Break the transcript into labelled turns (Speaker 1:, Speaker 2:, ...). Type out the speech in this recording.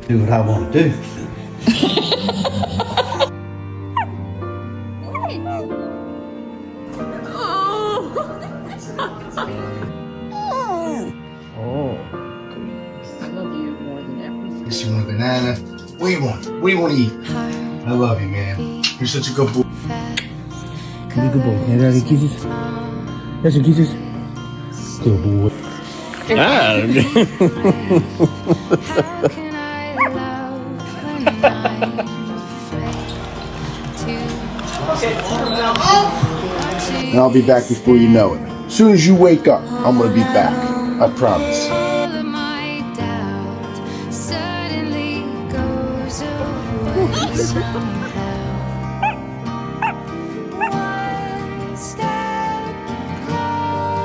Speaker 1: Do what I want to do.
Speaker 2: Oh.
Speaker 3: I love you more than everything.
Speaker 4: Guess you want a banana? What do you want? What do you want to eat? I love you, man. You're such a good boy.
Speaker 2: Be a good boy. Yeah, daddy kisses. That's some kisses. Good boy. Ah.
Speaker 4: And I'll be back before you know it. As soon as you wake up, I'm gonna be back. I promise.